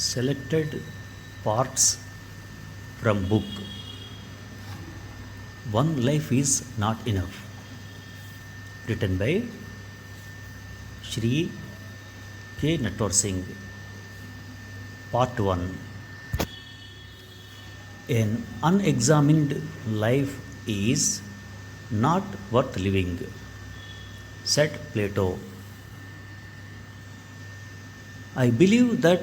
Selected parts from book One Life is Not Enough, written by Shri K. Natwar Singh. Part 1. An unexamined life is not worth living, said Plato. I believe that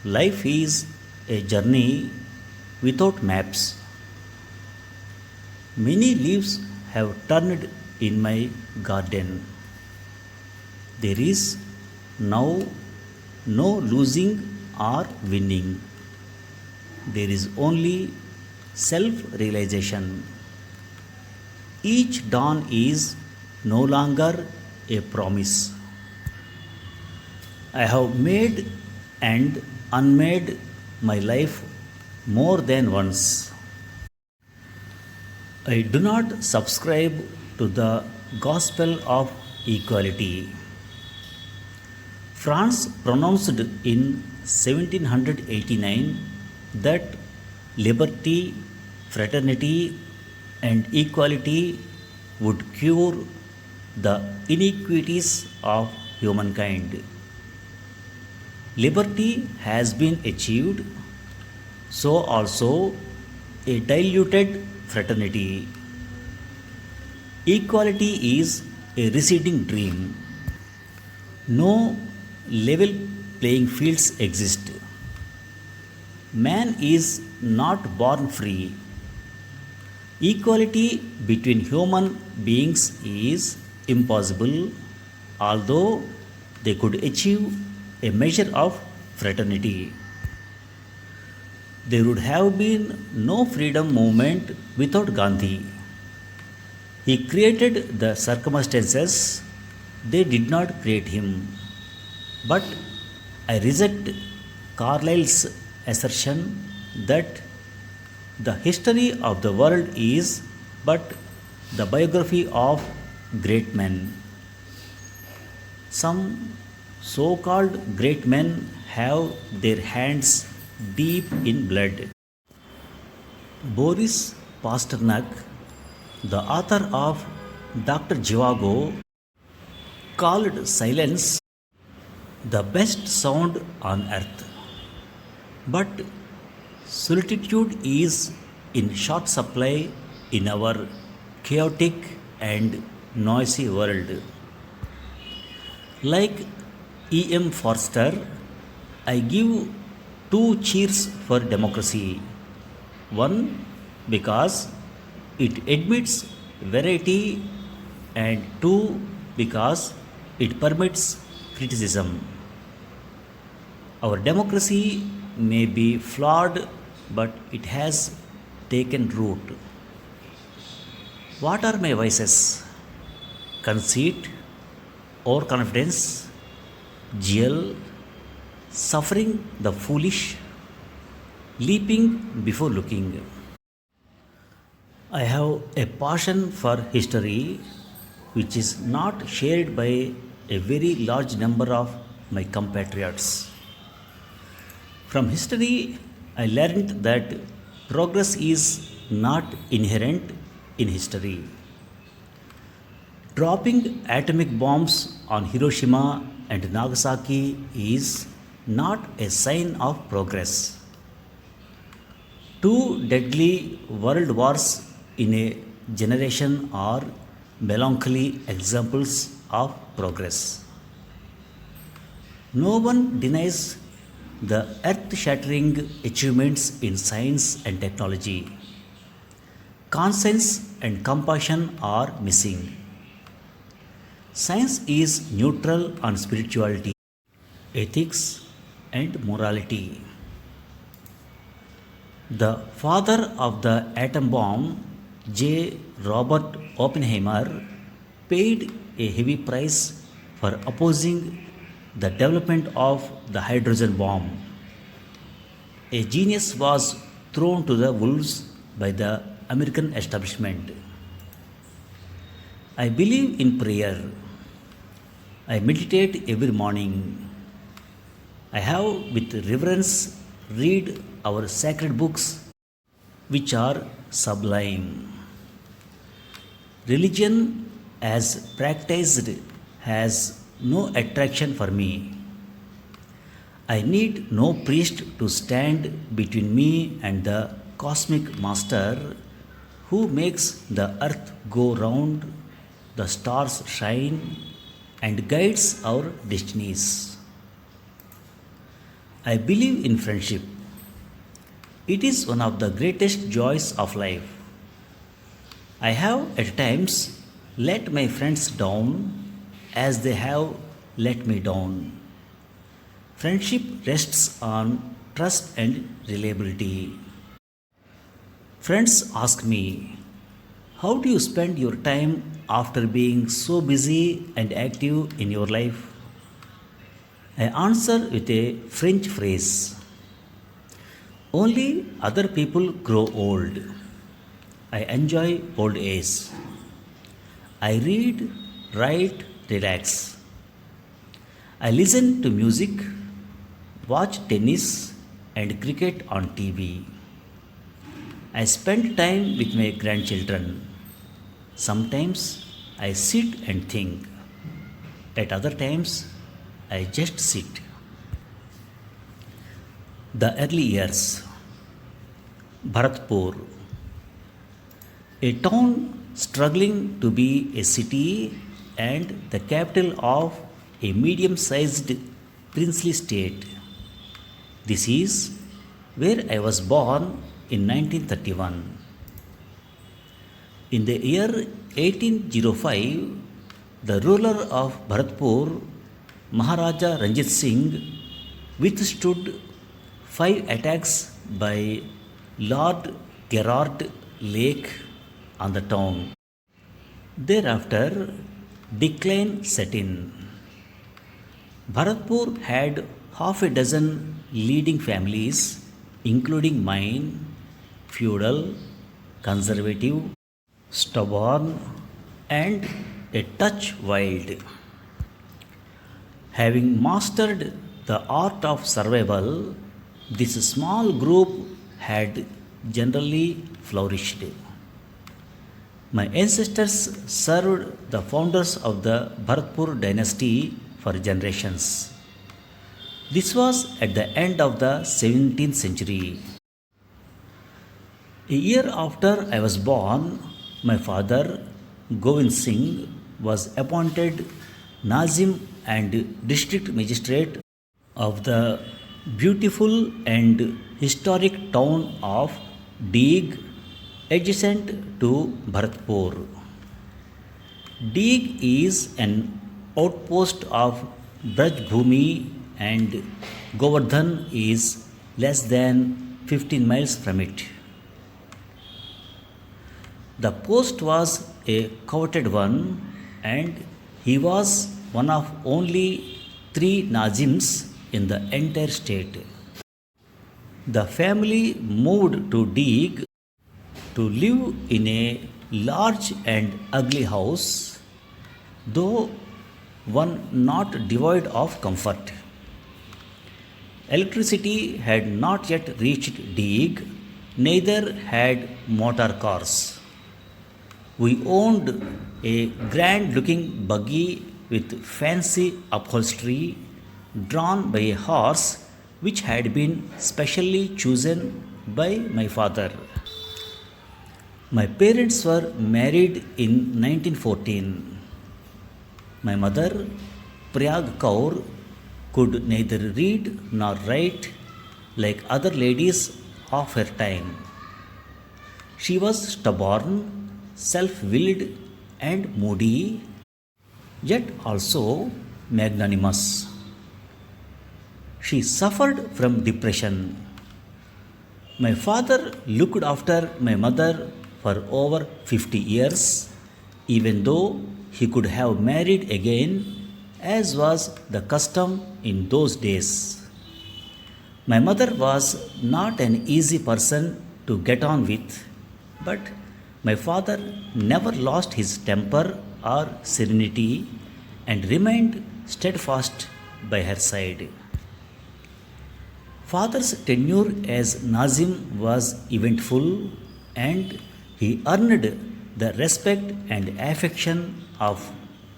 life is a journey without maps. Many leaves have turned in my garden. There is now no losing or winning. There is only self realization. Each dawn is no longer a promise. I have made and unmade my life more than once. I do not subscribe to the gospel of equality. France pronounced in 1789 that liberty, fraternity, and equality would cure the iniquities of humankind. Liberty has been achieved, so also a diluted fraternity. Equality is a receding dream. No level playing fields exist. Man is not born free. Equality between human beings is impossible, although they could achieve a measure of fraternity. There would have been no freedom movement without Gandhi. He created the circumstances, they did not create him. But I reject Carlyle's assertion that the history of the world is but the biography of great men. Some so called great men have their hands deep in blood. Boris Pasternak, the author of Dr. Zhivago, called silence the best sound on earth. But solitude is in short supply in our chaotic and noisy world. Like E.M. Forster, I give two cheers for democracy. One, because it admits variety, and two, because it permits criticism. Our democracy may be flawed, but it has taken root. What are my vices? Conceit, overconfidence, zeal, suffering the foolish, leaping before looking. I have a passion for history which is not shared by a very large number of my compatriots. From history, I learned that progress is not inherent in history. Dropping atomic bombs on Hiroshima and Nagasaki is not a sign of progress. Two deadly world wars in a generation are melancholy examples of progress. No one denies the earth shattering achievements in science and technology. Conscience and compassion are missing. Science is neutral on spirituality, ethics, and morality. The father of the atom bomb, J. Robert Oppenheimer, paid a heavy price for opposing the development of the hydrogen bomb. A genius was thrown to the wolves by the American establishment. I believe in prayer. I meditate every morning. I have with reverence read our sacred books which are sublime. Religion as practiced has no attraction for me. I need no priest to stand between me and the cosmic master who makes the earth go round, the stars shine, and guides our destinies. I believe in friendship. It is one of the greatest joys of life. I have at times let my friends down as they have let me down. Friendship rests on trust and reliability. Friends ask me, how do you spend your time after being so busy and active in your life? I answer with a French phrase, only other people grow old. I enjoy old age. I read, write, relax. I listen to music, watch tennis and cricket on TV. I spend time with my grandchildren. Sometimes I sit and think. At other times, I just sit. The early years. Bharatpur, a town struggling to be a city and the capital of a medium sized princely state. This is where I was born in 1931. In the year 1805, the ruler of Bharatpur, Maharaja Ranjit Singh, withstood 5 attacks by Lord Gerard Lake on the town. Thereafter, decline set in. Bharatpur had half a dozen leading families, including mine, feudal, conservative, stubborn, and a touch wild. Having mastered the art of survival, this small group had generally flourished. My ancestors served the founders of the Bharatpur dynasty for generations. This was at the end of the 17th century. A year after I was born, my father, Govind Singh, was appointed Nazim and district magistrate of the beautiful and historic town of Deeg, adjacent to Bharatpur. Deeg is an outpost of Braj Bhumi and Govardhan is less than 15 miles from it. The post was a coveted one and he was one of only 3 Nazims in the entire state. The family moved to Deeg to live in a large and ugly house, though one not devoid of comfort. Electricity had not yet reached Deeg, neither had motor cars. We owned a grand looking buggy with fancy upholstery drawn by a horse which had been specially chosen by my father. My parents were married in 1914. My mother, Prayag Kaur, could neither read nor write like other ladies of her time. She was stubborn, self willed, and moody, yet also magnanimous. She suffered from depression. My father looked after my mother for over 50 years, even though he could have married again, as was the custom in those days. My mother was not an easy person to get on with, but my father never lost his temper or serenity and remained steadfast by her side. Father's tenure as Nazim was eventful and he earned the respect and affection of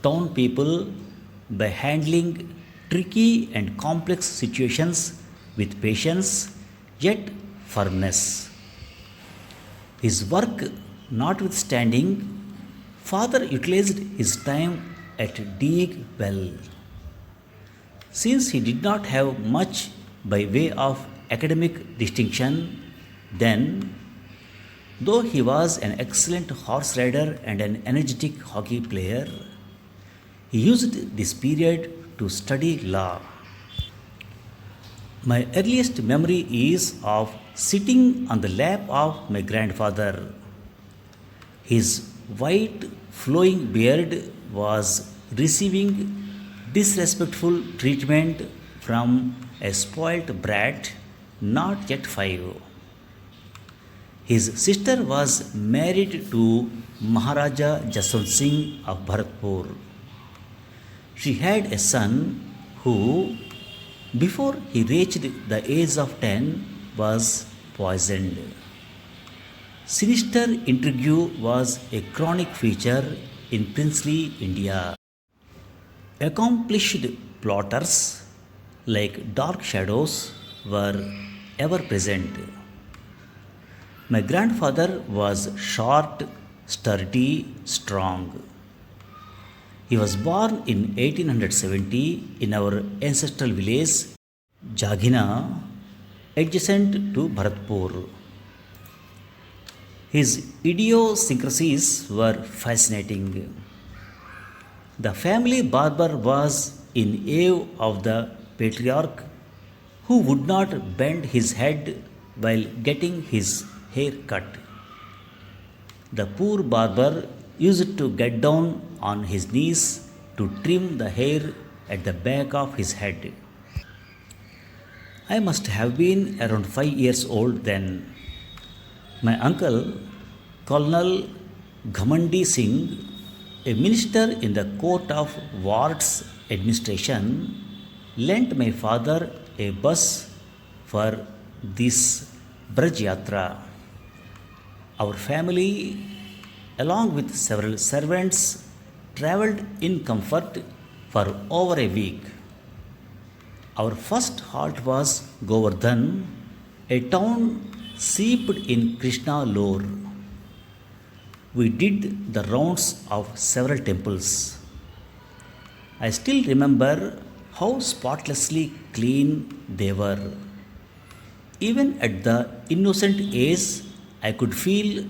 town people by handling tricky and complex situations with patience yet firmness. His work notwithstanding, father utilized his time at Deeg well. Since he did not have much by way of academic distinction, then, though he was an excellent horse rider and an energetic hockey player, he used this period to study law. My earliest memory is of sitting on the lap of my grandfather. His white flowing beard was receiving disrespectful treatment from a spoilt brat not yet 5. His sister was married to Maharaja Jaswant Singh of Bharatpur. She had a son who, before he reached the age of 10, was poisoned. Sinister intrigue was a chronic feature in princely India. Accomplished plotters, like dark shadows, were ever present. My grandfather was short, sturdy, strong. He was born in 1870 in our ancestral village, Jagina, adjacent to Bharatpur. His idiosyncrasies were fascinating. The family barber was in awe of the patriarch who would not bend his head while getting his hair cut. The poor barber used to get down on his knees to trim the hair at the back of his head. I must have been around 5 years old then. My uncle, Colonel Ghamandi Singh, a minister in the court of wards administration, lent my father a bus for this Braj Yatra. Our family, along with several servants, travelled in comfort for over a week. Our first halt was Govardhan, a town steeped in Krishna lore. We did the rounds of several temples. I still remember how spotlessly clean they were. Even at the innocent age, I could feel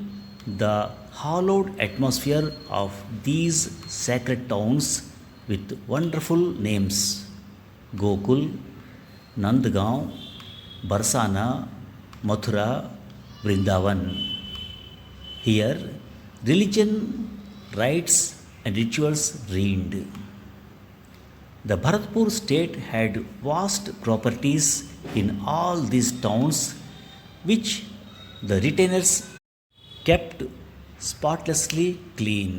the hallowed atmosphere of these sacred towns with wonderful names: Gokul, Nandgaon, Barsana, Mathura, Vrindavan. Here, religion, rites, and rituals reigned. The Bharatpur state had vast properties in all these towns, which the retainers kept spotlessly clean.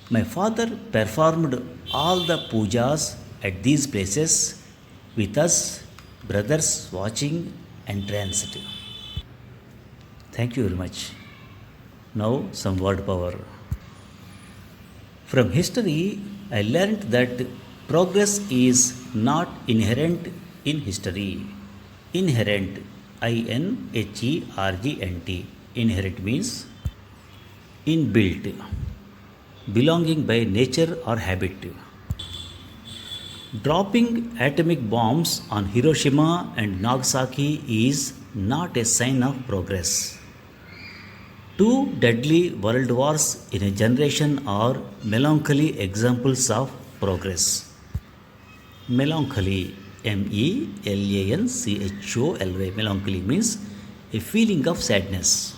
My father performed all the pujas at these places, with us brothers watching entranced. Thank you very much. Now, some word power. From history, I learnt that progress is not inherent in history. Inherent, INHERGNT. Inherent means inbuilt, belonging by nature or habit. Dropping atomic bombs on Hiroshima and Nagasaki is not a sign of progress. Two deadly world wars in a generation are melancholy examples of progress. Melancholy, Melancholy. Melancholy means a feeling of sadness.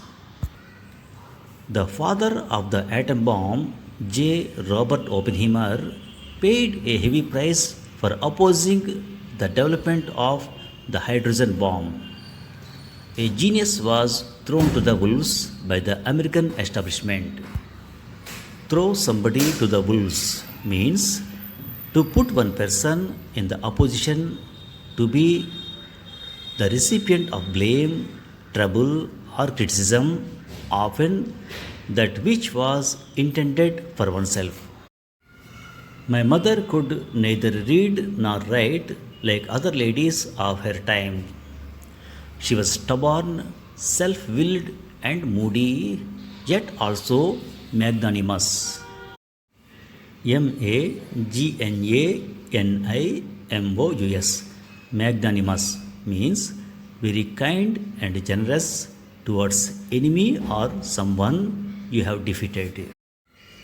The father of the atom bomb, J. Robert Oppenheimer, paid a heavy price for opposing the development of the hydrogen bomb. A genius was thrown to the wolves by the American establishment. Throw somebody to the wolves means to put one person in the opposition to be the recipient of blame, trouble, or criticism, often that which was intended for oneself. My mother could neither read nor write like other ladies of her time. She was stubborn, self willed, and moody, yet also magnanimous. Magnanimous. Magnanimous means very kind and generous towards enemy or someone you have defeated.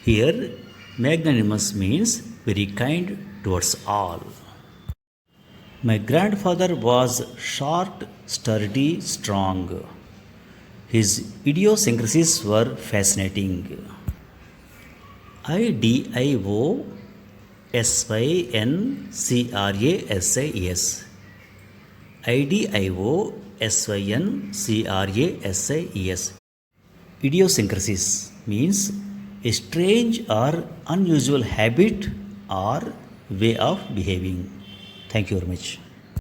Here, magnanimous means very kind towards all. My grandfather was short, sturdy, strong. His idiosyncrasies were fascinating. IDIOSYNCRASIS. IDIOSYNCRASIS. Idiosyncrasies means a strange or unusual habit or way of behaving. Thank you very much.